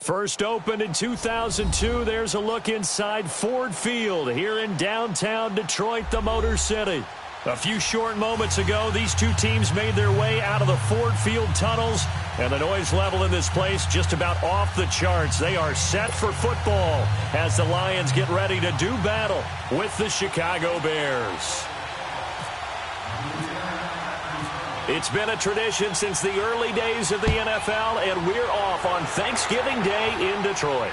First opened in 2002, there's a look inside Ford Field here in downtown Detroit, the Motor City. A few short moments ago, these two teams made their way out of the Ford Field tunnels, and the noise level in this place just about off the charts. They are set for football as the Lions get ready to do battle with the Chicago Bears. It's been a tradition since the early days of the NFL, and we're off on Thanksgiving Day in Detroit.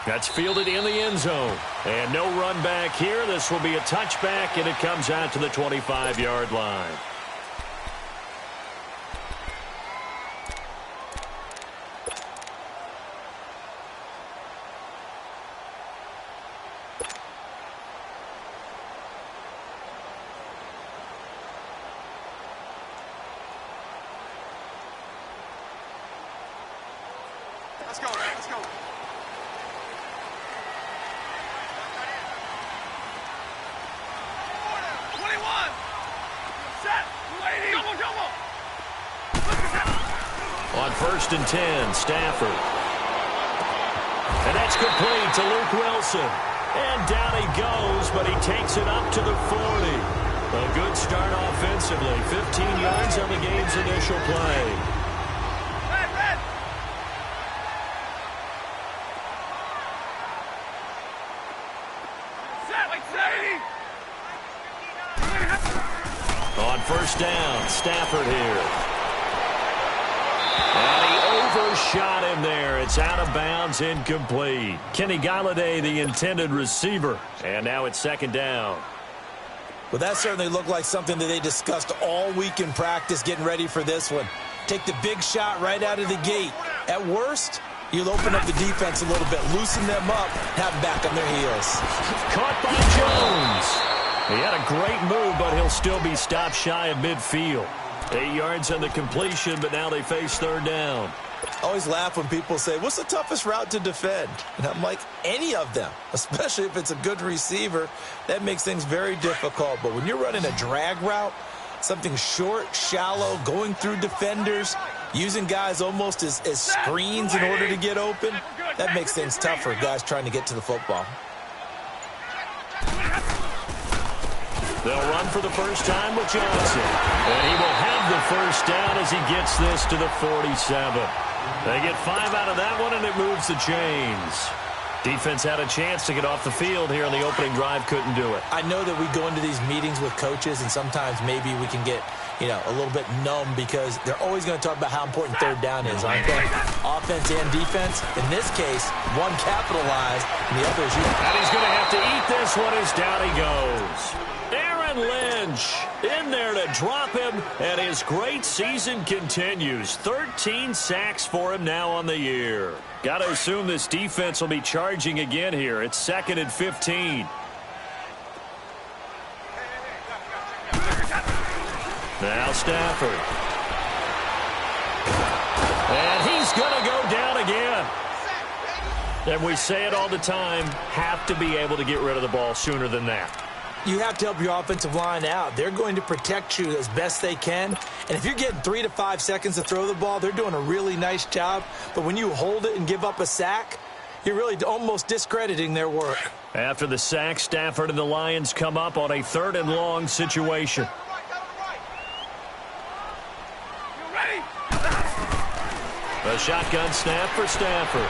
That's fielded in the end zone. And no run back here. This will be a touchback, and it comes out to the 25-yard line. Let's go, man. Let's go. On 1st and 10, Stafford. And that's complete to Luke Wilson. And down he goes, but he takes it up to the 40. A good start offensively. 15 yards on the game's initial play. On 1st down, Stafford here. And he overshot him there. It's out of bounds, incomplete. Kenny Golladay, the intended receiver. And now it's 2nd down. Well, that certainly looked like something that they discussed all week in practice getting ready for this one. Take the big shot right out of the gate. At worst, you'll open up the defense a little bit, loosen them up, have them back on their heels. Caught by Jones. He had a great move, but he'll still be stopped shy of midfield. 8 yards on the completion, but now they face 3rd down. I always laugh when people say, what's the toughest route to defend? And I'm like, any of them, especially if it's a good receiver. That makes things very difficult. But when you're running a drag route, something short, shallow, going through defenders, using guys almost as screens in order to get open, that makes things tough for guys trying to get to the football. They'll run for the first time with Johnson. And he will have the first down as he gets this to the 47. They get 5 out of that one, and it moves the chains. Defense had a chance to get off the field here on the opening drive, couldn't do it. I know that we go into these meetings with coaches, and sometimes maybe we can get, a little bit numb because they're always going to talk about how important 3rd down is, aren't they? Offense and defense. In this case, one capitalized, and the other is you. And he's going to have to eat this one as down he goes. Lynch in there to drop him, and his great season continues. 13 sacks for him now on the year. Got to assume this defense will be charging again here. It's 2nd and 15. Now Stafford. And he's going to go down again. And we say it all the time, have to be able to get rid of the ball sooner than that. You have to help your offensive line out. They're going to protect you as best they can. And if you're getting 3 to 5 seconds to throw the ball, they're doing a really nice job. But when you hold it and give up a sack, you're really almost discrediting their work. After the sack, Stafford and the Lions come up on a 3rd and long situation. A shotgun snap for Stafford.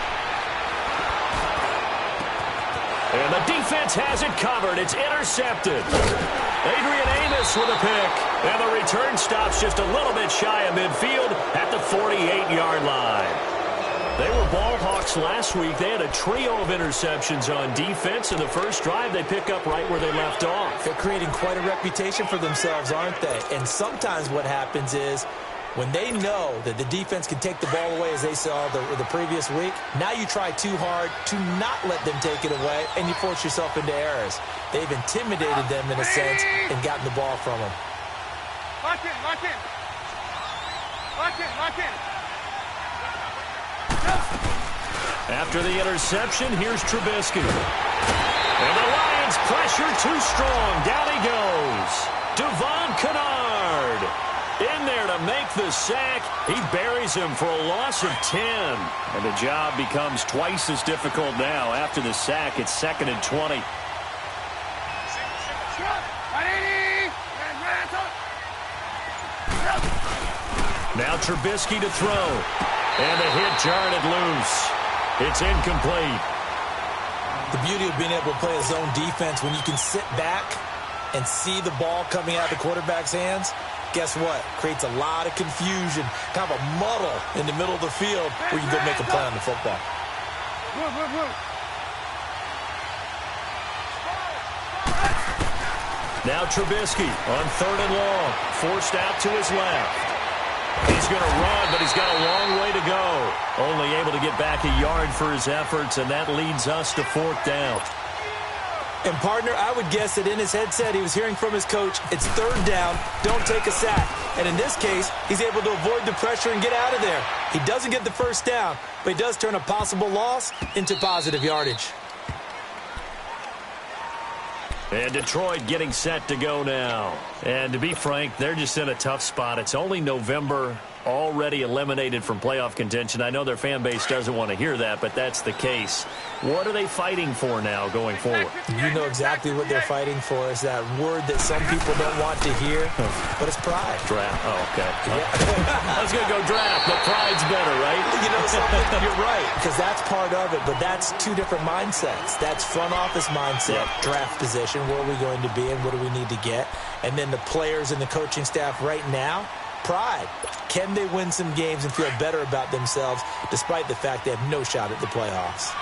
And the defense has it covered. It's intercepted. Adrian Amos with a pick. And the return stops just a little bit shy of midfield at the 48-yard line. They were ball hawks last week. They had a trio of interceptions on defense. In the first drive, they pick up right where they left off. They're creating quite a reputation for themselves, aren't they? And sometimes what happens is, when they know that the defense can take the ball away, as they saw the previous week, now you try too hard to not let them take it away, and you force yourself into errors. They've intimidated them in a sense and gotten the ball from them. Lock in, lock in. Lock in, lock in. After the interception, here's Trubisky. And the Lions pressure too strong. Down he goes. Devon Kennard in there to to make the sack. He buries him for a loss of 10. And the job becomes twice as difficult now. After the sack, it's 2nd and 20. Now Trubisky to throw. And the hit jarred it loose. It's incomplete. The beauty of being able to play a zone defense when you can sit back and see the ball coming out of the quarterback's hands, guess what? Creates a lot of confusion, kind of a muddle in the middle of the field where you can go make a play on the football. Now Trubisky on 3rd and long, forced out to his left. He's going to run, but he's got a long way to go. Only able to get back a yard for his efforts, and that leads us to 4th down. And, partner, I would guess that in his headset he was hearing from his coach, it's 3rd down, don't take a sack. And in this case, he's able to avoid the pressure and get out of there. He doesn't get the 1st down, but he does turn a possible loss into positive yardage. And Detroit getting set to go now. And to be frank, they're just in a tough spot. It's only November, already eliminated from playoff contention. I know their fan base doesn't want to hear that, but that's the case. What are they fighting for now going forward? You know exactly what they're fighting for. Is that word that some people don't want to hear, but it's pride. Draft. Oh, okay. I was going to go draft, but pride's better, right? You know something? You're right, because that's part of it, but that's two different mindsets. That's front office mindset, draft position, where are we going to be and what do we need to get? And then the players and the coaching staff right now, pride. Can they win some games and feel better about themselves despite the fact they have no shot at the playoffs?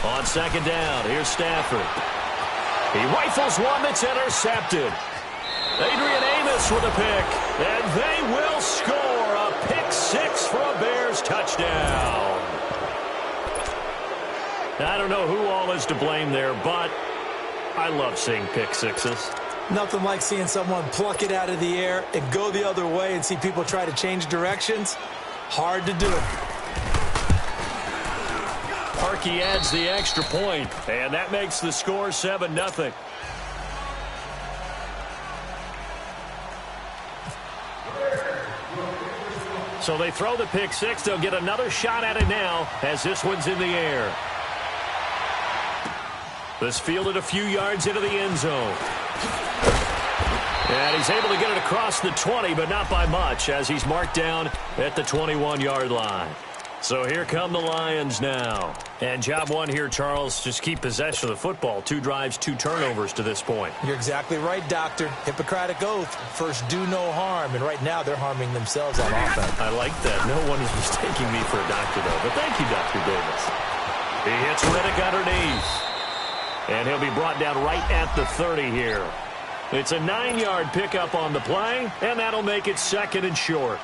On 2nd down, here's Stafford. He rifles one that's intercepted. Adrian Amos with a pick, and they will score a pick 6 for a Bears touchdown. I don't know who all is to blame there, but I love seeing pick sixes. Nothing like seeing someone pluck it out of the air and go the other way and see people try to change directions. Hard to do it. Parkey adds the extra point, and that makes the score 7-0. So they throw the pick 6. They'll get another shot at it now as this one's in the air. This fielded a few yards into the end zone. And he's able to get it across the 20, but not by much, as he's marked down at the 21-yard line. So here come the Lions now. And job one here, Charles, just keep possession of the football. 2 drives, 2 turnovers to this point. You're exactly right, Doctor. Hippocratic oath. First, do no harm. And right now, they're harming themselves on offense. I like that. No one is mistaking me for a doctor, though. But thank you, Dr. Davis. He hits Riddick underneath. And he'll be brought down right at the 30 here. It's a 9-yard pickup on the play, and that'll make it 2nd and short.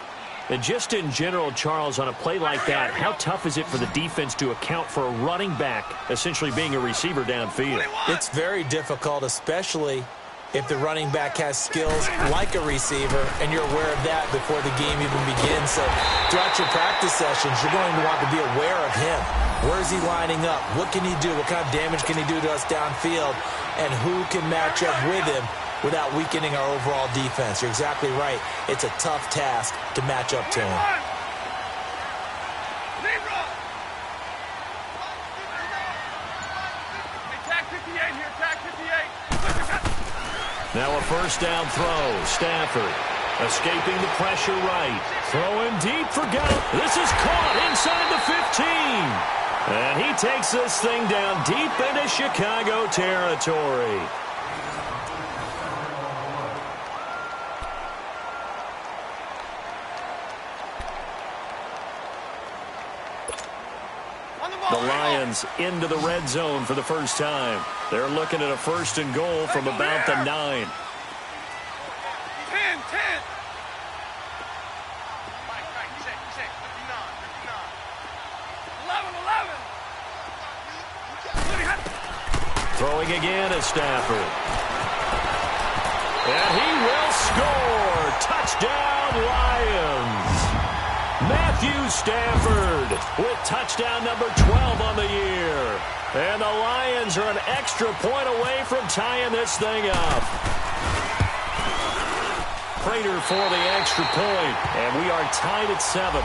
And just in general, Charles, on a play like that, how tough is it for the defense to account for a running back essentially being a receiver downfield? It's very difficult, especially if the running back has skills like a receiver, and you're aware of that before the game even begins. So throughout your practice sessions, you're going to want to be aware of him. Where is he lining up? What can he do? What kind of damage can he do to us downfield? And who can match up with him without weakening our overall defense? You're exactly right. It's a tough task to match up to him. Now a first down throw. Stafford escaping the pressure right. Throwing deep for Gallup. This is caught inside the 15. And he takes this thing down deep into Chicago territory. The Lions into the red zone for the first time. They're looking at a 1st and goal from about the 9. 10, 10. Check. 11. Throwing again is Stafford. And he will score. Touchdown, Lions. Matthew Stafford with touchdown number 12 on the year. And the Lions are an extra point away from tying this thing up. Prater for the extra point, and we are tied at 7.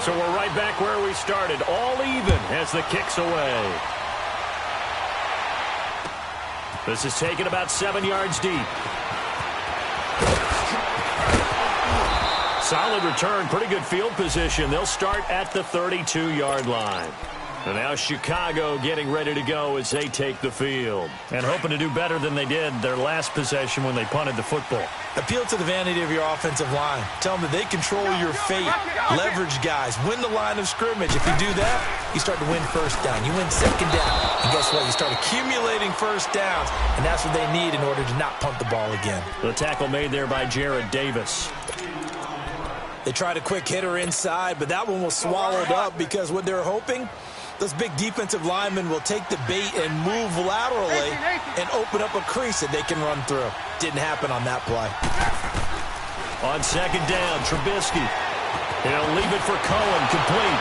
So we're right back where we started, all even as the kick's away. This is taken about 7 yards deep. Solid return, pretty good field position. They'll start at the 32-yard line. And now Chicago getting ready to go as they take the field. And hoping to do better than they did their last possession when they punted the football. Appeal to the vanity of your offensive line. Tell them that they control your fate. Leverage guys. Win the line of scrimmage. If you do that, you start to win first down. You win second down. And guess what? You start accumulating first downs. And that's what they need in order to not punt the ball again. The tackle made there by Jared Davis. They tried a quick hitter inside, but that one was swallowed up because what they're hoping, those big defensive linemen will take the bait and move laterally and open up a crease that they can run through. Didn't happen on that play. On second down, Trubisky. He'll leave it for Cohen, complete.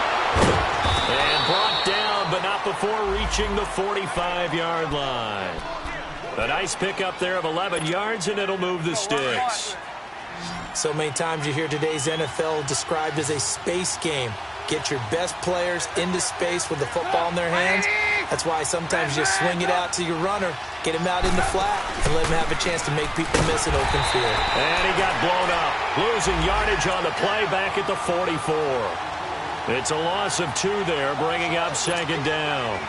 And brought down, but not before reaching the 45-yard line. A nice pickup there of 11 yards, and it'll move the sticks. So many times you hear today's NFL described as a space game. Get your best players into space with the football in their hands. That's why sometimes you just swing it out to your runner, get him out in the flat, and let him have a chance to make people miss an open field. And he got blown up, losing yardage on the play back at the 44. It's a loss of 2 there, bringing up second down.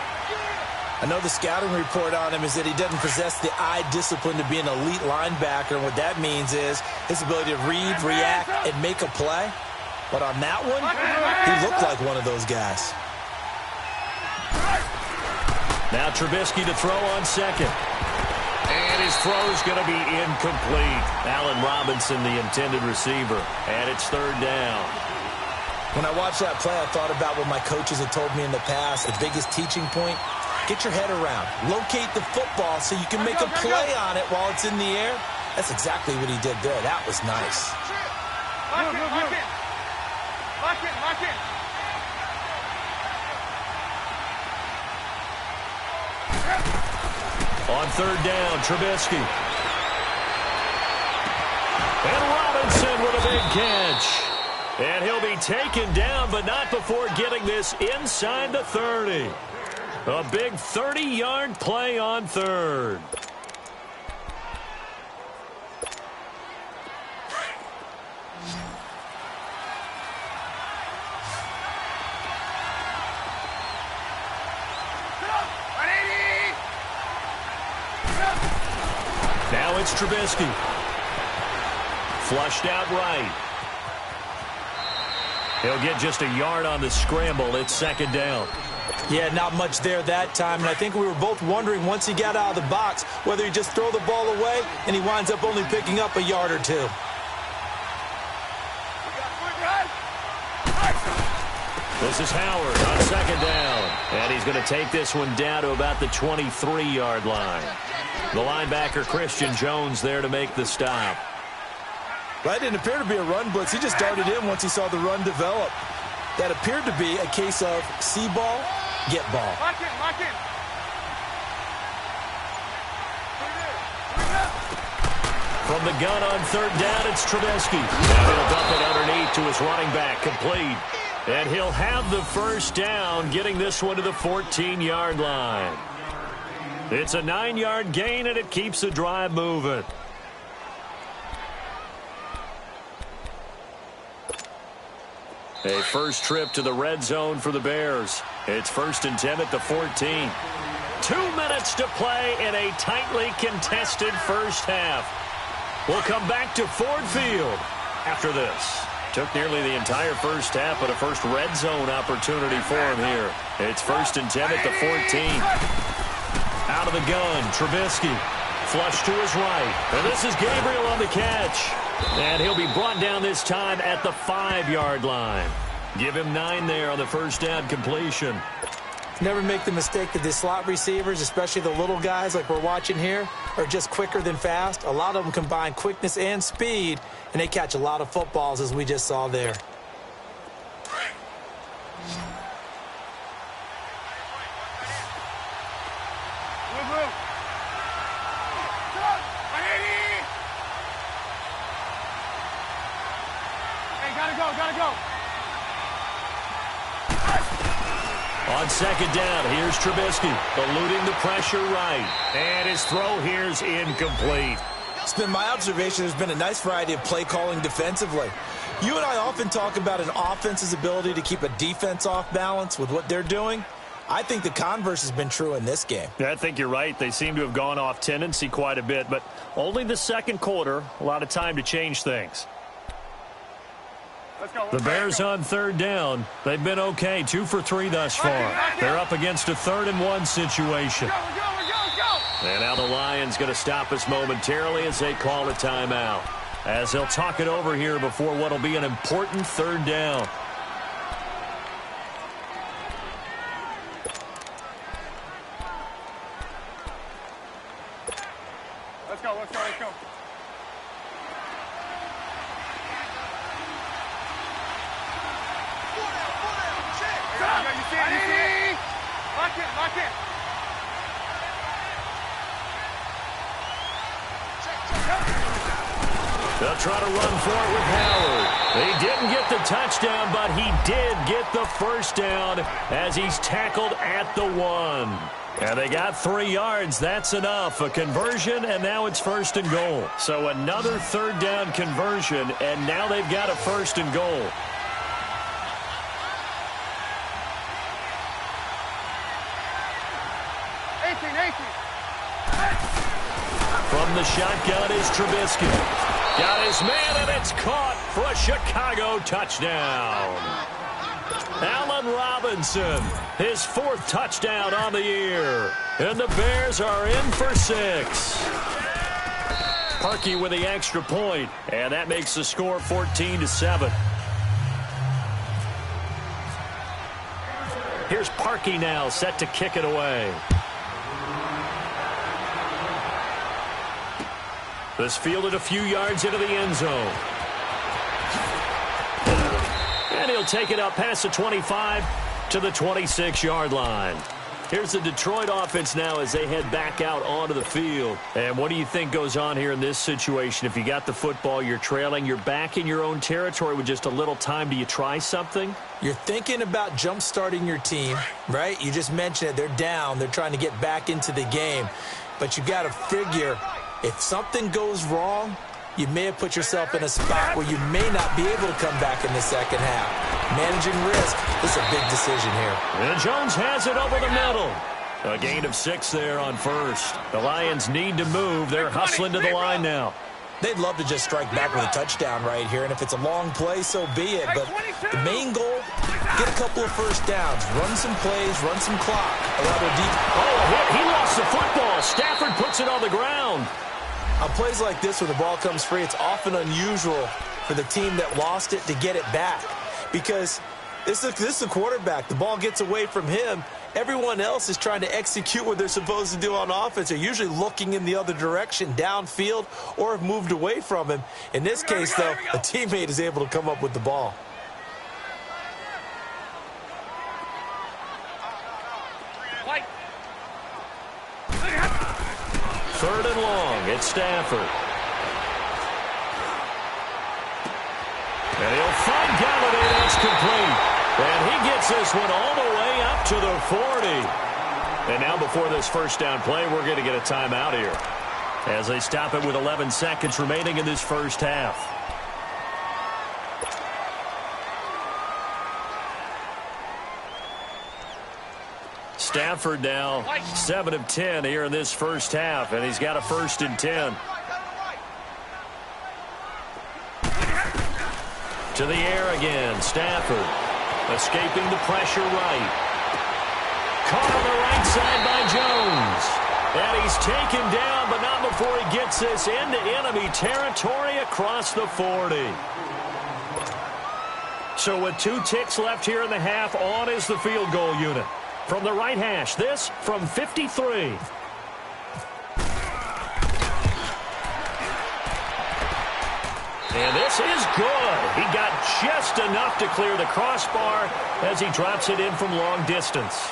I know the scouting report on him is that he doesn't possess the eye discipline to be an elite linebacker, and what that means is his ability to read, react, and make a play. But on that one, he looked like one of those guys. Now Trubisky to throw on second. And his throw's going to be incomplete. Allen Robinson, the intended receiver. And it's third down. When I watched that play, I thought about what my coaches had told me in the past. The biggest teaching point, get your head around. Locate the football so you can make a play on it while it's in the air. That's exactly what he did there. That was nice. Lock it. On third down, Trubisky. And Robinson with a big catch. And he'll be taken down, but not before getting this inside the 30. A big 30-yard play on third. Now it's Trubisky. Flushed out right. He'll get just a yard on the scramble. It's second down. Yeah, not much there that time. And I think we were both wondering once he got out of the box whether he'd just throw the ball away and he winds up only picking up a yard or 2. This is Howard on second down. And he's going to take this one down to about the 23-yard line. The linebacker, Christian Jones, there to make the stop. Well, that didn't appear to be a run blitz. He just darted in once he saw the run develop. That appeared to be a case of see ball, get ball. Lock it. From the gun on third down, it's Trubisky. Now he'll dump it underneath to his running back, complete. And he'll have the first down, getting this one to the 14-yard line. It's a 9-yard gain, and it keeps the drive moving. A first trip to the red zone for the Bears. It's 1st and 10 at the 14. 2 minutes to play in a tightly contested first half. We'll come back to Ford Field after this. Took nearly the entire first half, but a first red zone opportunity for him here. It's 1st and 10 at the 14. Out of the gun, Trubisky. Flush to his right. And this is Gabriel on the catch. And he'll be brought down this time at the 5-yard line. Give him 9 there on the first down completion. Never make the mistake that the slot receivers, especially the little guys like we're watching here, are just quicker than fast. A lot of them combine quickness and speed, and they catch a lot of footballs, as we just saw there. Gotta go. On second down, here's Trubisky, eluding the pressure right. And his throw here's incomplete. It's been my observation there's been a nice variety of play calling defensively. You and I often talk about an offense's ability to keep a defense off balance with what they're doing. I think the converse has been true in this game. Yeah, I think you're right. They seem to have gone off tendency quite a bit, but only the second quarter, a lot of time to change things. The Bears on third down. They've been okay, 2 for 3 thus far. They're up against a 3rd-and-1 situation. And now the Lions going to stop us momentarily as they call a timeout, as they'll talk it over here before what will be an important 3rd down. Let's go. You see it? Lock in. They'll try to run for it with Howard. He didn't get the touchdown, but he did get the first down as he's tackled at the 1. And they got 3 yards. That's enough. A conversion, and now it's 1st and goal. So another 3rd down conversion, and now they've got a 1st and goal. From the shotgun is Trubisky. Got his man, and it's caught for a Chicago touchdown. Allen Robinson, his 4th touchdown on the year. And the Bears are in for 6. Parkey with the extra point, and that makes the score 14-7. Here's Parkey now, set to kick it away. This fielded a few yards into the end zone. And he'll take it up past the 25 to the 26-yard line. Here's the Detroit offense now as they head back out onto the field. And what do you think goes on here in this situation? If you got the football, you're trailing, you're back in your own territory with just a little time. Do you try something? You're thinking about jump-starting your team, right? You just mentioned it. They're down. They're trying to get back into the game. But you got to figure, if something goes wrong, you may have put yourself in a spot where you may not be able to come back in the second half. Managing risk, this is a big decision here. And Jones has it over the middle. A gain of 6 there on 1st. The Lions need to move. They're hustling to the line now. They'd love to just strike back with a touchdown right here, and if it's a long play, so be it. But the main goal, get a couple of first downs, run some plays, run some clock. He lost the football. Stafford puts it on the ground. On plays like this, when the ball comes free, it's often unusual for the team that lost it to get it back. Because this is a quarterback. The ball gets away from him. Everyone else is trying to execute what they're supposed to do on offense. They're usually looking in the other direction, downfield, or have moved away from him. In this case, though, a teammate is able to come up with the ball. Third and long. It's Stafford. And he'll find Galladay. That's complete. And he gets this one all the way up to the 40. And now before this first down play, we're going to get a timeout here as they stop it with 11 seconds remaining in this first half. Stafford now 7 of 10 here in this first half, and he's got a 1st and 10. To the air again, Stafford escaping the pressure right. Caught on the right side by Jones. And he's taken down, but not before he gets this into enemy territory across the 40. So with 2 ticks left here in the half, on is the field goal unit. from the right hash. This from 53. And this is good. He got just enough to clear the crossbar as he drops it in from long distance.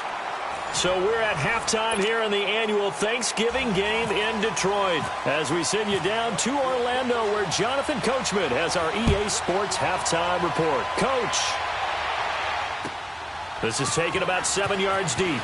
So we're at halftime here in the annual Thanksgiving game in Detroit as we send you down to Orlando where Jonathan Coachman has our EA Sports halftime report. Coach. This is taken about 7 yards deep.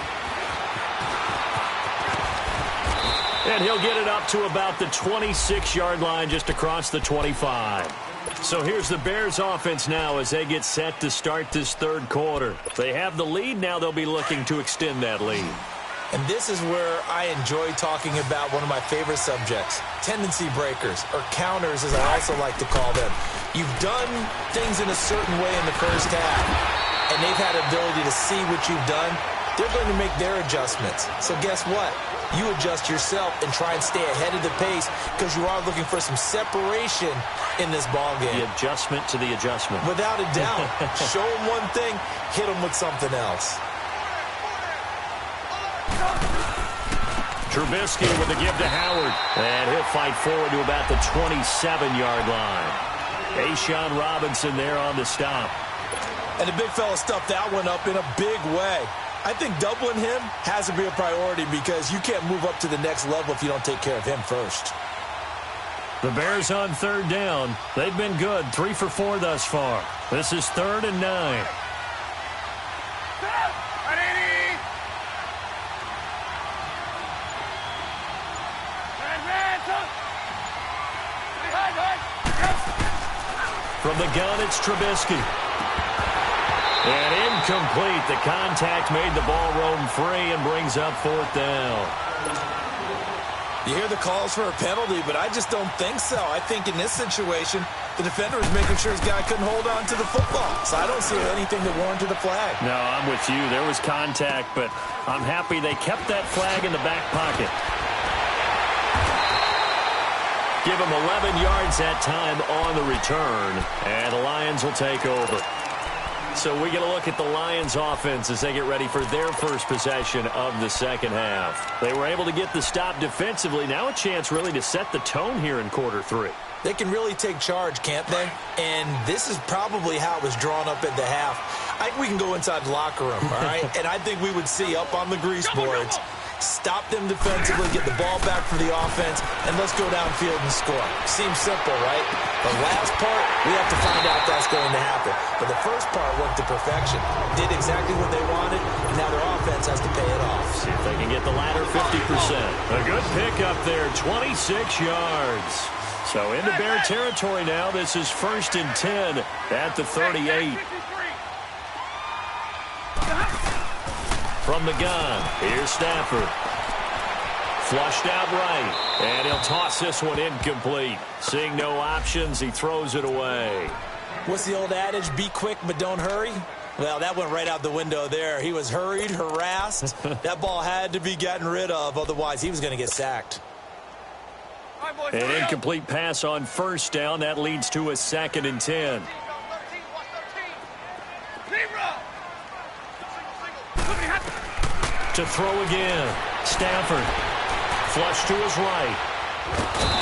And he'll get it up to about the 26-yard line just across the 25. So here's the Bears offense now as they get set to start this third quarter. They have the lead. Now they'll be looking to extend that lead. And this is where I enjoy talking about one of my favorite subjects, tendency breakers, or counters as I also like to call them. You've done things in a certain way in the first half, and they've had the ability to see what you've done. They're going to make their adjustments. So guess what? You adjust yourself and try and stay ahead of the pace because you are looking for some separation in this ball game. The adjustment to the adjustment. Without a doubt. Show them one thing, hit them with something else. Trubisky with a give to Howard. And he'll fight forward to about the 27-yard line. A'Shawn Robinson there on the stop. And the big fella stuffed that one up in a big way. I think doubling him has to be a priority because you can't move up to the next level if you don't take care of him first. The Bears on third down. They've been good, 3 for 4 thus far. This is 3rd and 9. From the gun, it's Trubisky. And incomplete. The contact made the ball roam free and brings up 4th down. You hear the calls for a penalty, but I just don't think so. I think in this situation, the defender was making sure his guy couldn't hold on to the football. So I don't see anything that warranted a flag. No, I'm with you. There was contact, but I'm happy they kept that flag in the back pocket. Give him 11 yards that time on the return, and the Lions will take over. So we get a look at the Lions offense as they get ready for their first possession of the second half. They were able to get the stop defensively. Now a chance really to set the tone here in quarter 3. They can really take charge, can't they? And this is probably how it was drawn up at the half. I think we can go inside the locker room, all right? And I think we would see up on the grease boards, stop them defensively, get the ball back for the offense, and let's go downfield and score. Seems simple, right? The last part, we have to find out that's going to happen. But the first part went to perfection. Did exactly what they wanted, and now their offense has to pay it off. See if they can get the latter 50%. A good pick up there, 26 yards. So into Bear territory now. This is 1st and 10 at the 38. From the gun, here's Stafford. Flushed out right, and he'll toss this one incomplete. Seeing no options, he throws it away. What's the old adage, be quick but don't hurry? Well, that went right out the window there. He was hurried, harassed. That ball had to be gotten rid of, otherwise he was going to get sacked. An incomplete pass on 1st down. That leads to a 2nd and 10. To throw again. Stafford. Flush to his right.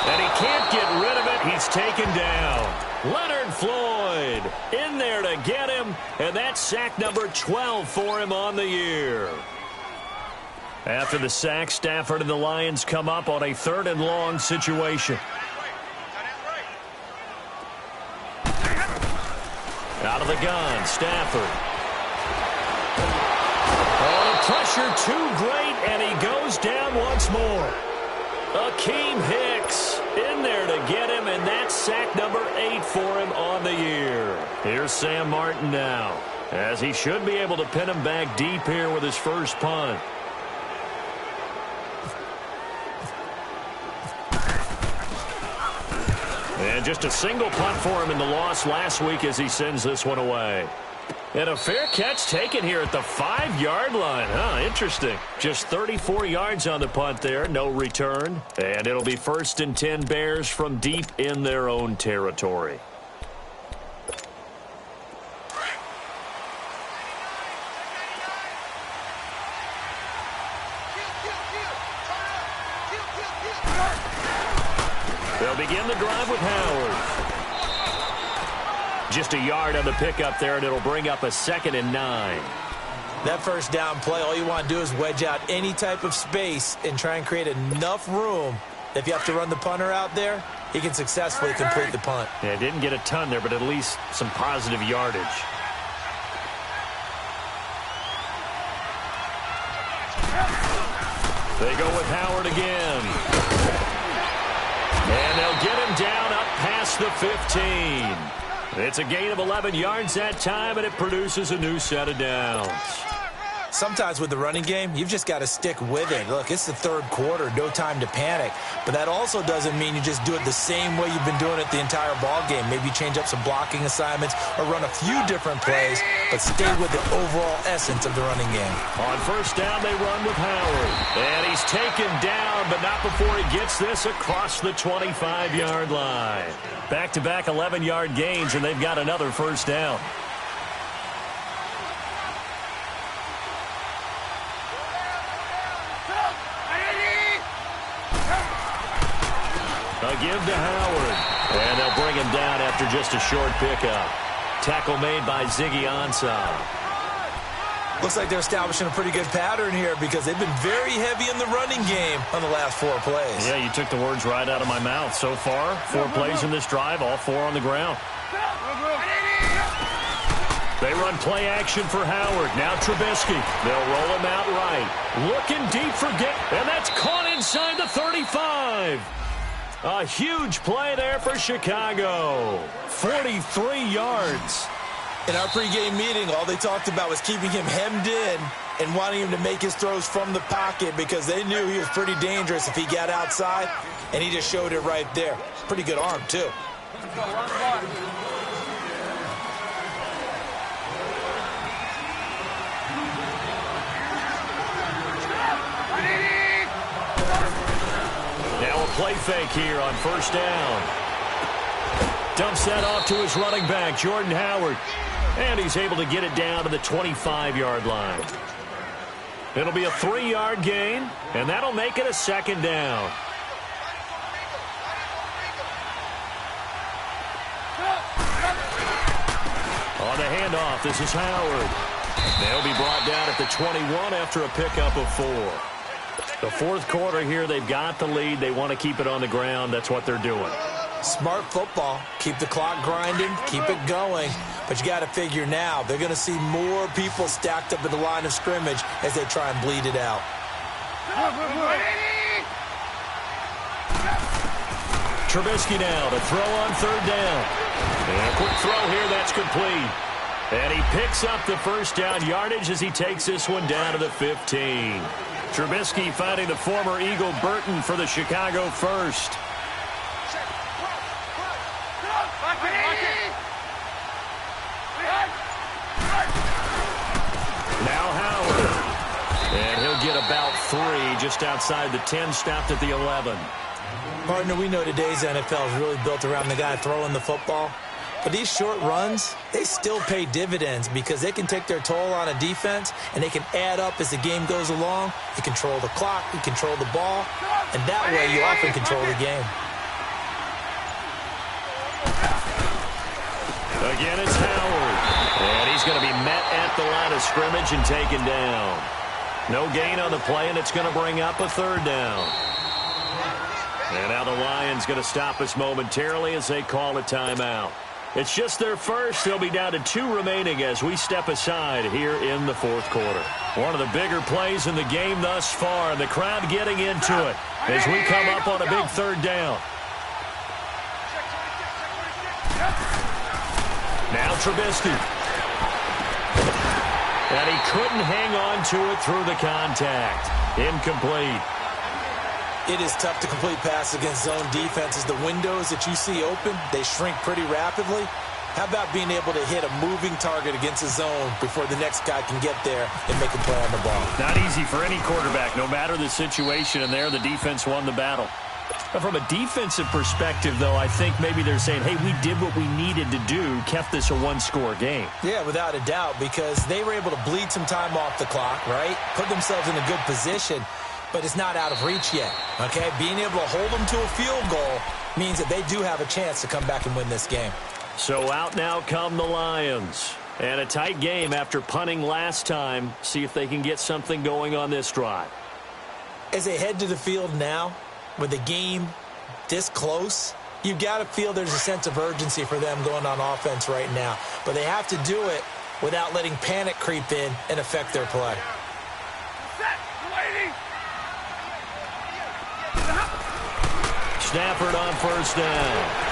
And he can't get rid of it. He's taken down. Leonard Floyd in there to get him. And that's sack number 12 for him on the year. After the sack, Stafford and the Lions come up on a 3rd and long situation. Out of the gun, Stafford. Pressure too great, and he goes down once more. Akeem Hicks in there to get him, and that's sack number 8 for him on the year. Here's Sam Martin now, as he should be able to pin him back deep here with his first punt. And just a single punt for him in the loss last week as he sends this one away. And a fair catch taken here at the 5-yard line. Interesting. Just 34 yards on the punt there. No return. And it'll be 1st and 10 Bears from deep in their own territory. drive with Howard. Just a yard on the pickup there, and it'll bring up a 2nd and 9. That first down play, all you want to do is wedge out any type of space and try and create enough room. If you have to run the punter out there, he can successfully complete the punt. Yeah, didn't get a ton there, but at least some positive yardage. They go with Howard again. And they'll get him down up past the 15. It's a gain of 11 yards that time, and it produces a new set of downs. Sometimes with the running game, you've just got to stick with it. Look, it's the third quarter, no time to panic. But that also doesn't mean you just do it the same way you've been doing it the entire ball game. Maybe change up some blocking assignments or run a few different plays, but stay with the overall essence of the running game. On first down, they run with Howard. And he's taken down, but not before he gets this across the 25-yard line. Back-to-back 11-yard gains, and they've got another first down. A give to Howard. And they'll bring him down after just a short pickup. Tackle made by Ziggy Ansah. Looks like they're establishing a pretty good pattern here because they've been very heavy in the running game on the last 4 plays. Yeah, you took the words right out of my mouth. So far, 4 plays in this drive, all 4 on the ground. They run play action for Howard. Now Trubisky. They'll roll him out right. Looking deep for and that's caught inside the 35. A huge play there for Chicago. 43 yards. In our pregame meeting, all they talked about was keeping him hemmed in and wanting him to make his throws from the pocket because they knew he was pretty dangerous if he got outside, and he just showed it right there. Pretty good arm, too. Now a play fake here on first down. Dumps that off to his running back, Jordan Howard. And he's able to get it down to the 25-yard line. It'll be a 3-yard gain, and that'll make it a 2nd down. On the handoff, this is Howard. They'll be brought down at the 21 after a pickup of 4. The fourth quarter here, they've got the lead. They want to keep it on the ground. That's what they're doing. Smart football. Keep the clock grinding. Keep it going. But you got to figure now, they're going to see more people stacked up at the line of scrimmage as they try and bleed it out. Trubisky now to throw on third down. And a quick throw here, that's complete. And he picks up the first down yardage as he takes this one down to the 15. Trubisky finding the former Eagle Burton for the Chicago first. Now Howard. And he'll get about 3 just outside the 10, stopped at the 11. Partner, we know today's NFL is really built around the guy throwing the football. But these short runs, they still pay dividends because they can take their toll on a defense and they can add up as the game goes along. You control the clock, you control the ball, and that way you often control the game. Again, it's Howard. And he's going to be met at the line of scrimmage and taken down. No gain on the play, and it's going to bring up a 3rd down. And now the Lions going to stop us momentarily as they call a timeout. It's just their first. They'll be down to 2 remaining as we step aside here in the fourth quarter. One of the bigger plays in the game thus far, and the crowd getting into it as we come up on a big 3rd down. Now Trubisky. And he couldn't hang on to it through the contact. Incomplete. It is tough to complete passes against zone defenses. The windows that you see open, they shrink pretty rapidly. How about being able to hit a moving target against a zone before the next guy can get there and make a play on the ball? Not easy for any quarterback, no matter the situation, and there the defense won the battle. But from a defensive perspective, though, I think maybe they're saying, hey, we did what we needed to do, kept this a 1-score game. Yeah, without a doubt, because they were able to bleed some time off the clock, right? Put themselves in a good position. but it's not out of reach yet, okay? Being able to hold them to a field goal means that they do have a chance to come back and win this game. So out now come the Lions. And a tight game after punting last time. See if they can get something going on this drive. As they head to the field now, with the game this close, you've got to feel there's a sense of urgency for them going on offense right now. But they have to do it without letting panic creep in and affect their play. Stafford on first down.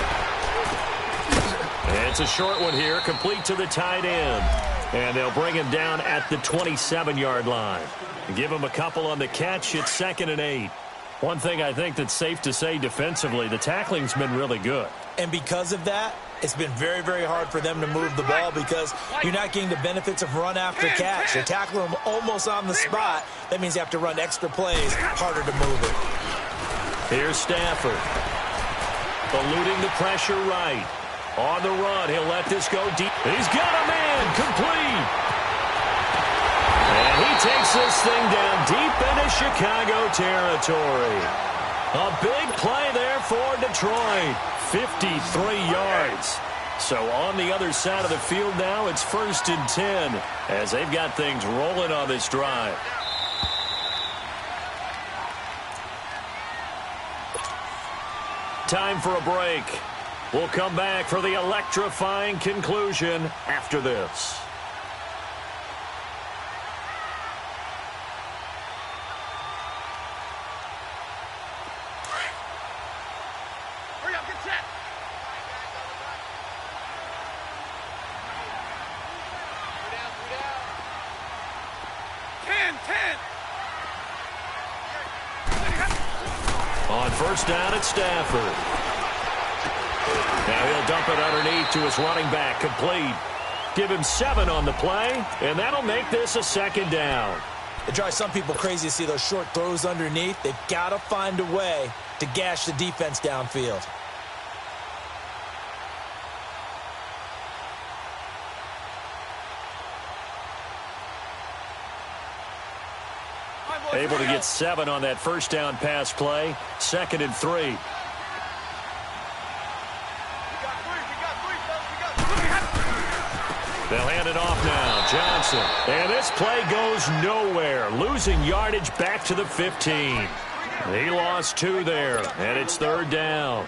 And it's a short one here, complete to the tight end. And they'll bring him down at the 27-yard line. Give him a couple on the catch. It's 2nd and 8. One thing I think that's safe to say defensively, the tackling's been really good. And because of that, it's been very, very hard for them to move the ball because you're not getting the benefits of run after catch. They're tackling them almost on the spot. That means you have to run extra plays, harder to move it. Here's Stafford. Eluding the pressure right. On the run, he'll let this go deep. He's got a man, complete. And he takes this thing down deep into Chicago territory. A big play there for Detroit. 53 yards. So on the other side of the field now, it's 1st and 10 as they've got things rolling on this drive. Time for a break. We'll come back for the electrifying conclusion after this. Hurry up, get set. 10. On first down, it's Stafford. Now he'll dump it underneath to his running back, complete. Give him 7 on the play, and that'll make this a 2nd down. It drives some people crazy to see those short throws underneath. They've got to find a way to gash the defense downfield. Able to get 7 on that first down pass play. 2nd and 3. They'll hand it off now. Johnson. And this play goes nowhere. Losing yardage back to the 15. He lost 2 there, and it's 3rd down.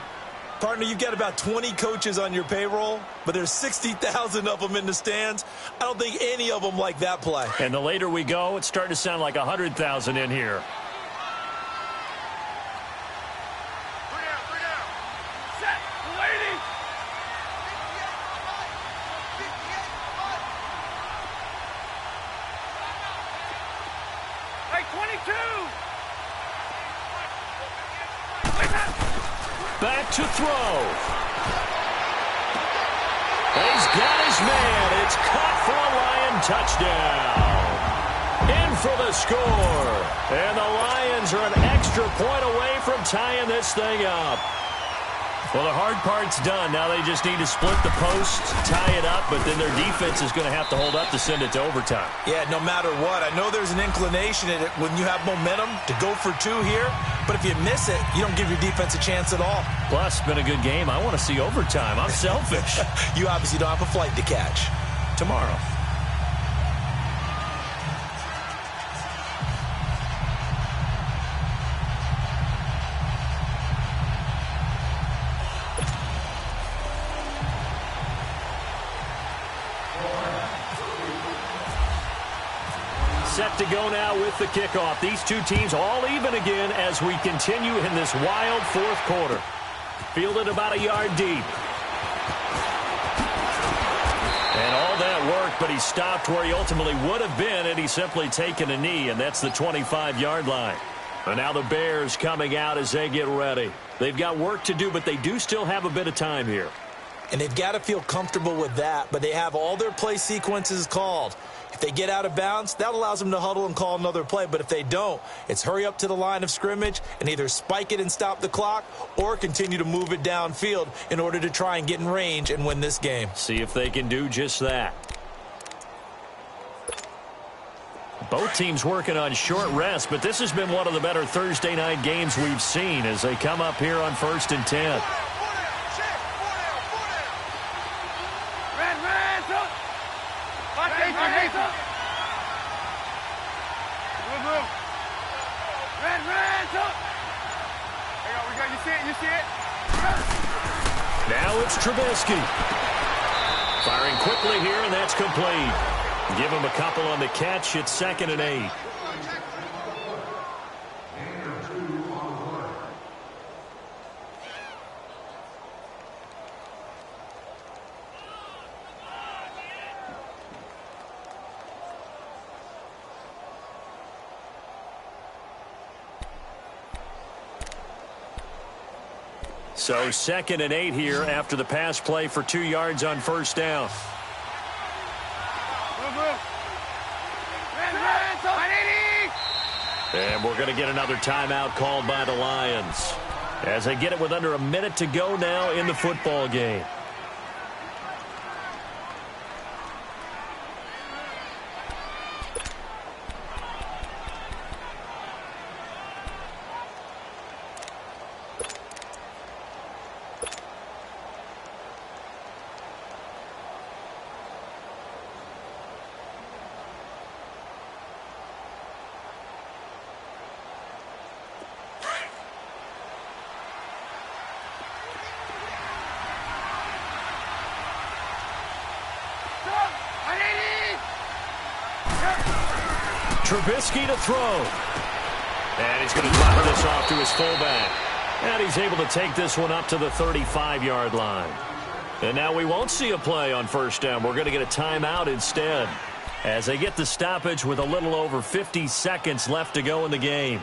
Partner, you've got about 20 coaches on your payroll, but there's 60,000 of them in the stands. I don't think any of them like that play. And the later we go, it's starting to sound like 100,000 in here. Back to throw. He's got his man. It's caught for a Lion touchdown. In for the score. And the Lions are an extra point away from tying this thing up. Well, the hard part's done. Now they just need to split the post, tie it up, but then their defense is going to have to hold up to send it to overtime. Yeah, no matter what. I know there's an inclination in it when you have momentum to go for 2 here, but if you miss it, you don't give your defense a chance at all. Plus, it's been a good game. I want to see overtime. I'm selfish. You obviously don't have a flight to catch. Tomorrow. Set to go now with the kickoff. These two teams all even again as we continue in this wild 4th quarter. Fielded about a yard deep. And all that work, but he stopped where he ultimately would have been, and he's simply taken a knee, and that's the 25-yard line. And now the Bears coming out as they get ready. They've got work to do, but they do still have a bit of time here. And they've got to feel comfortable with that, but they have all their play sequences called. If they get out of bounds, that allows them to huddle and call another play. But if they don't, it's hurry up to the line of scrimmage and either spike it and stop the clock or continue to move it downfield in order to try and get in range and win this game. See if they can do just that. Both teams working on short rest, but this has been one of the better Thursday night games we've seen as they come up here on 1st and 10. Now it's Trubisky. Firing quickly here, and that's complete. Give him a couple on the catch. It's 2nd and 8. So 2nd and 8 here after the pass play for 2 yards on 1st down. And we're going to get another timeout called by the Lions as they get it with under a minute to go now in the football game. Trubisky to throw. And he's going to drop this off to his fullback. And he's able to take this one up to the 35-yard line. And now we won't see a play on 1st down. We're going to get a timeout instead as they get the stoppage with a little over 50 seconds left to go in the game.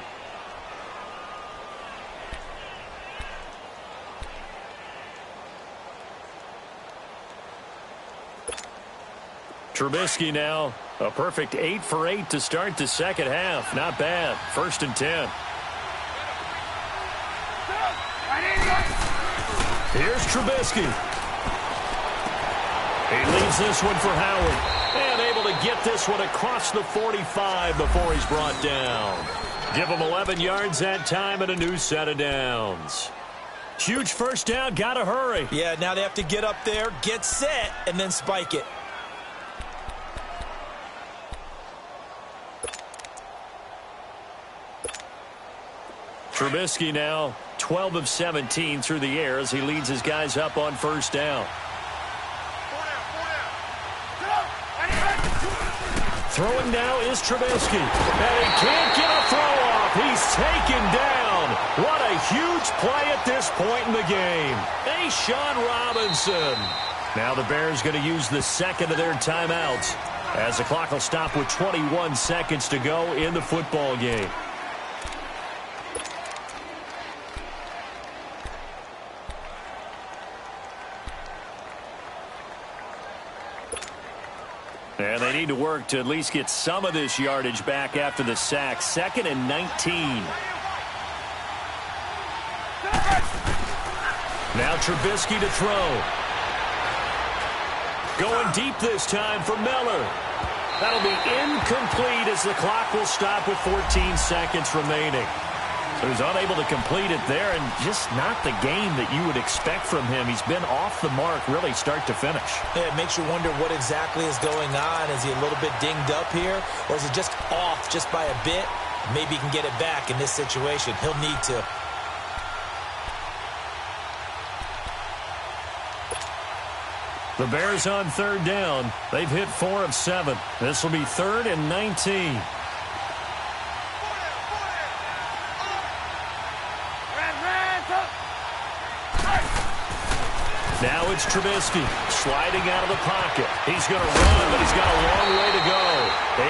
Trubisky now, a perfect 8 for 8 to start the second half. Not bad. 1st and 10. Here's Trubisky. He leaves this one for Howard. And able to get this one across the 45 before he's brought down. Give him 11 yards that time and a new set of downs. Huge 1st down. Got to hurry. Yeah, now they have to get up there, get set, and then spike it. Trubisky now 12 of 17 through the air as he leads his guys up on 1st down. Throwing now is Trubisky. And he can't get a throw off. He's taken down. What a huge play at this point in the game. Sean Robinson. Now the Bears going to use the 2nd of their timeouts as the clock will stop with 21 seconds to go in the football game. And they need to work to at least get some of this yardage back after the sack. 2nd and 19. Now Trubisky to throw. Going deep this time for Miller. That'll be incomplete as the clock will stop with 14 seconds remaining. So he's unable to complete it there, and just not the game that you would expect from him. He's been off the mark really start to finish. Yeah, it makes you wonder what exactly is going on. Is he a little bit dinged up here, or is it just off just by a bit? Maybe he can get it back in this situation. He'll need to. The Bears on 3rd down. They've hit 4 of 7. This will be 3rd and 19. Now it's Trubisky sliding out of the pocket. He's going to run, but he's got a long way to go.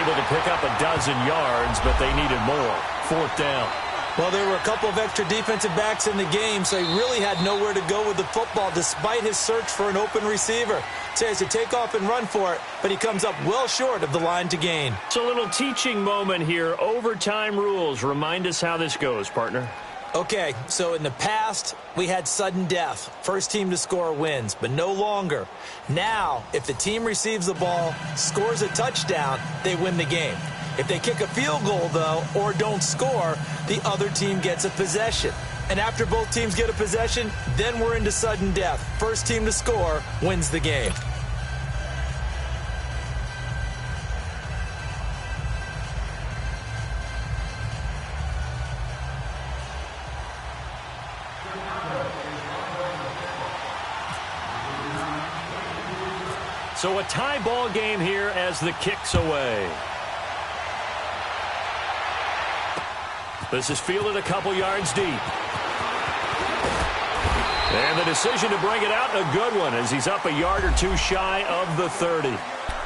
Able to pick up 12 yards, but they needed more. 4th down. Well, there were a couple of extra defensive backs in the game, so he really had nowhere to go with the football despite his search for an open receiver. So he has to take off and run for it, but he comes up well short of the line to gain. It's a little teaching moment here. Overtime rules. Remind us how this goes, partner. Okay, so in the past, we had sudden death. First team to score wins, but no longer. Now, if the team receives the ball, scores a touchdown, they win the game. If they kick a field goal, though, or don't score, the other team gets a possession. And after both teams get a possession, then we're into sudden death. First team to score wins the game. So a tie ball game here as the kick's away. This is fielded a couple yards deep. And the decision to bring it out, a good one, as he's up a yard or two shy of the 30.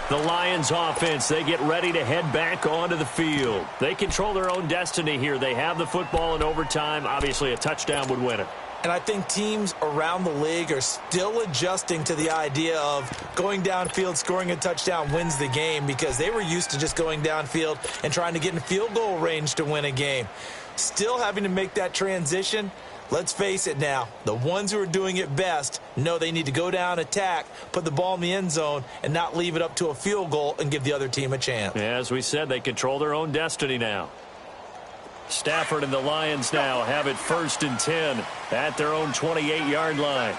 The Lions offense, they get ready to head back onto the field. They control their own destiny here. They have the football in overtime. Obviously, a touchdown would win it. And I think teams around the league are still adjusting to the idea of going downfield, scoring a touchdown wins the game, because they were used to just going downfield and trying to get in field goal range to win a game. Still having to make that transition. Let's face it now, the ones who are doing it best know they need to go down, attack, put the ball in the end zone, and not leave it up to a field goal and give the other team a chance. Yeah, as we said, they control their own destiny now. Stafford and the Lions now have it 1st and 10 at their own 28-yard line.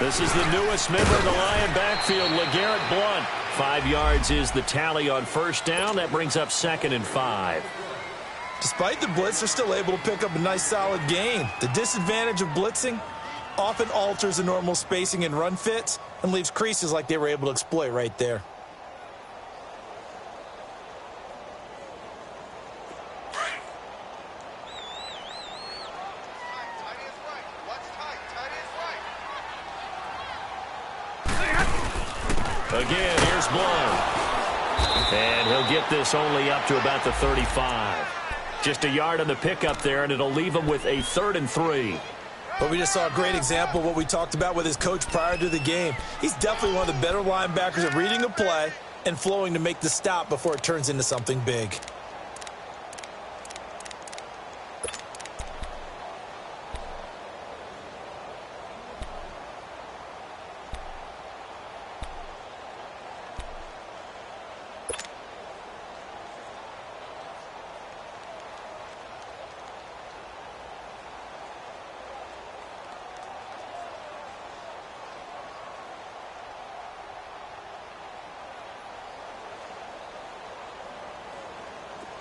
This is the newest member of the Lion backfield, LeGarrette Blount. 5 yards is the tally on first down. That brings up 2nd and 5. Despite the blitz, they're still able to pick up a nice solid gain. The disadvantage of blitzing often alters the normal spacing and run fits and leaves creases like they were able to exploit right there. Again, here's Blount. And he'll get this only up to about the 35. Just a yard on the pickup there, and it'll leave him with a 3rd and 3. But we just saw a great example of what we talked about with his coach prior to the game. He's definitely one of the better linebackers at reading a play and flowing to make the stop before it turns into something big.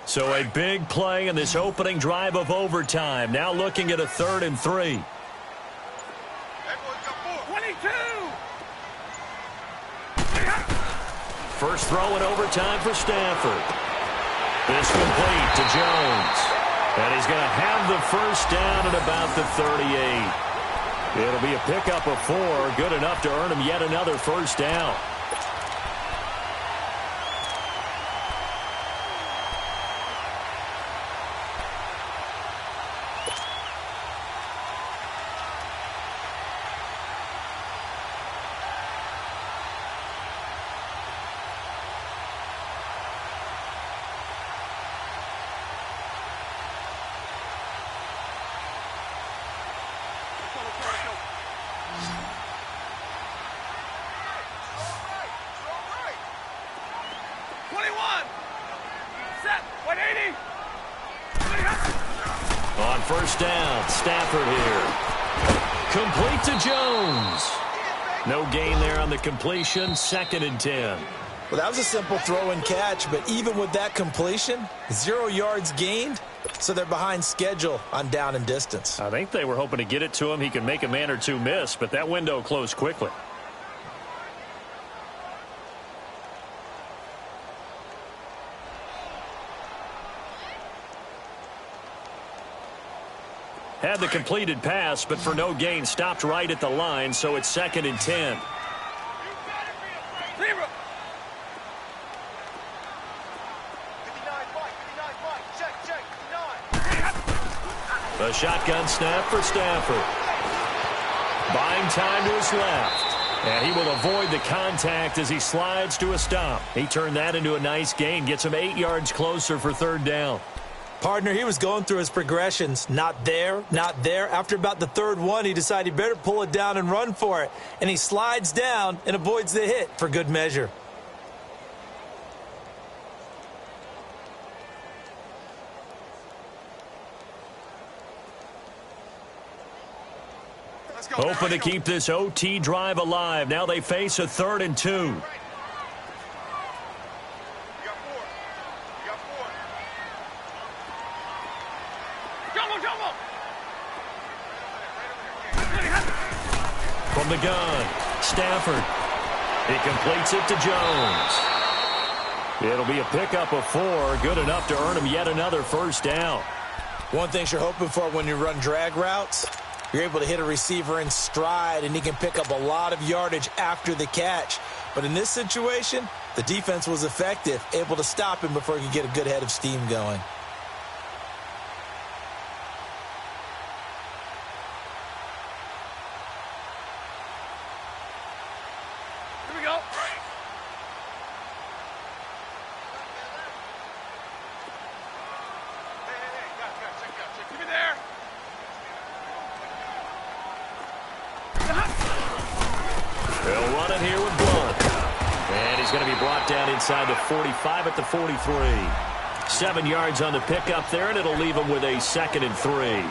So a big play in this opening drive of overtime. Now looking at a 3rd and 3. 22! First throw in overtime for Stafford. This complete to Jones. And he's going to have the first down at about the 38. It'll be a pickup of 4. Good enough to earn him yet another first down. On first down, Stafford here. Complete to Jones. No gain there on the completion. 2nd and 10. Well, that was a simple throw and catch, but even with that completion, 0 yards gained, so they're behind schedule on down and distance. I think they were hoping to get it to him. He can make a man or two miss, but that window closed quickly. Had the completed pass, but for no gain, stopped right at the line, so it's 2nd and 10. A shotgun snap for Stafford. Buying time to his left. And he will avoid the contact as he slides to a stop. He turned that into a nice gain. Gets him 8 yards closer for 3rd down. Partner, he was going through his progressions. Not there, not there. After about the third one, he decided he better pull it down and run for it. And he slides down and avoids the hit for good measure. Hoping to keep this OT drive alive. Now they face a 3rd and 2. From the gun, Stafford. He completes it to Jones. It'll be a pickup of 4, good enough to earn him yet another first down. One thing you're hoping for when you run drag routes, you're able to hit a receiver in stride, and he can pick up a lot of yardage after the catch. But in this situation, the defense was effective, able to stop him before he could get a good head of steam going. Here we go. Hey, give me there. They'll run it here with Blunt. And he's going to be brought down inside the 45 at the 43. 7 yards on the pickup there, and it'll leave him with a 2nd and 3.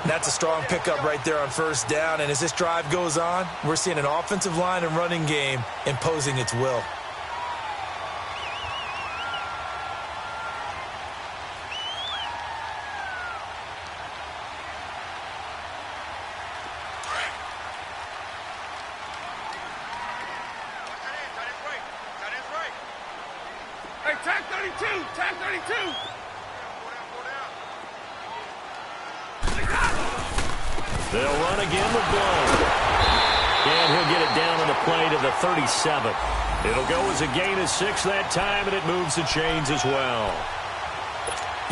That's a strong pickup right there on first down. And as this drive goes on, we're seeing an offensive line and running game imposing its will. Hey, tag 32, tag 32. They'll run again with Blunt. And he'll get it down on the play to the 37. It'll go as a gain of 6 that time, and it moves the chains as well.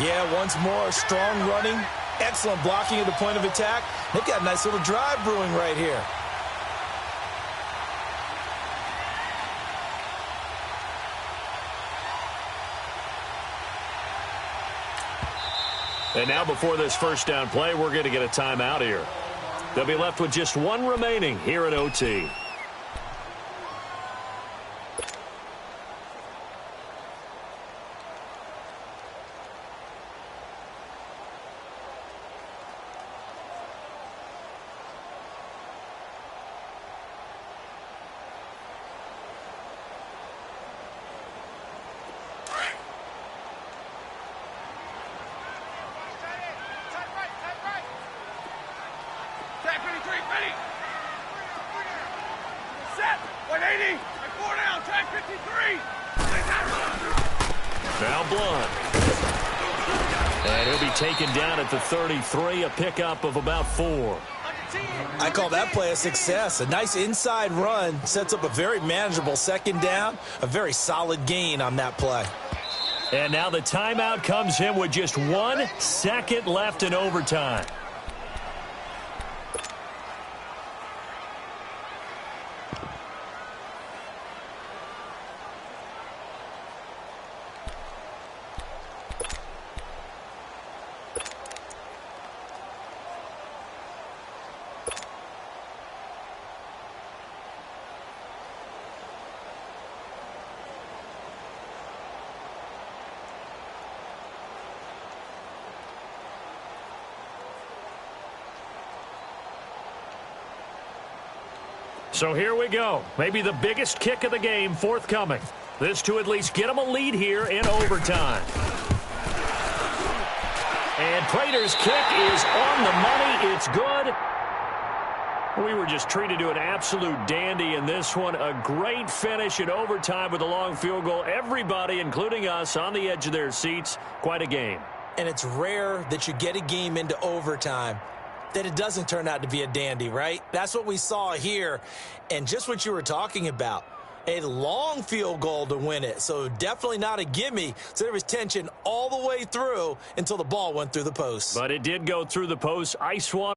Yeah, once more, strong running, excellent blocking at the point of attack. They've got a nice little drive brewing right here. And now before this first down play, we're going to get a timeout here. They'll be left with just 1 remaining here at OT. Tag 33, ready. Set. 180. 4 down. Tag 53. Now Blunt. And he'll be taken down at the 33, a pickup of about 4. I call that play a success. A nice inside run sets up a very manageable 2nd down, a very solid gain on that play. And now the timeout comes in with just 1 second left in overtime. So here we go. Maybe the biggest kick of the game forthcoming. This to at least get them a lead here in overtime. And Prater's kick is on the money. It's good. We were just treated to an absolute dandy in this one. A great finish in overtime with a long field goal. Everybody, including us, on the edge of their seats. Quite a game. And it's rare that you get a game into overtime that it doesn't turn out to be a dandy, right? That's what we saw here. And just what you were talking about, a long field goal to win it. So definitely not a gimme. So there was tension all the way through until the ball went through the post. But it did go through the post. Ice water.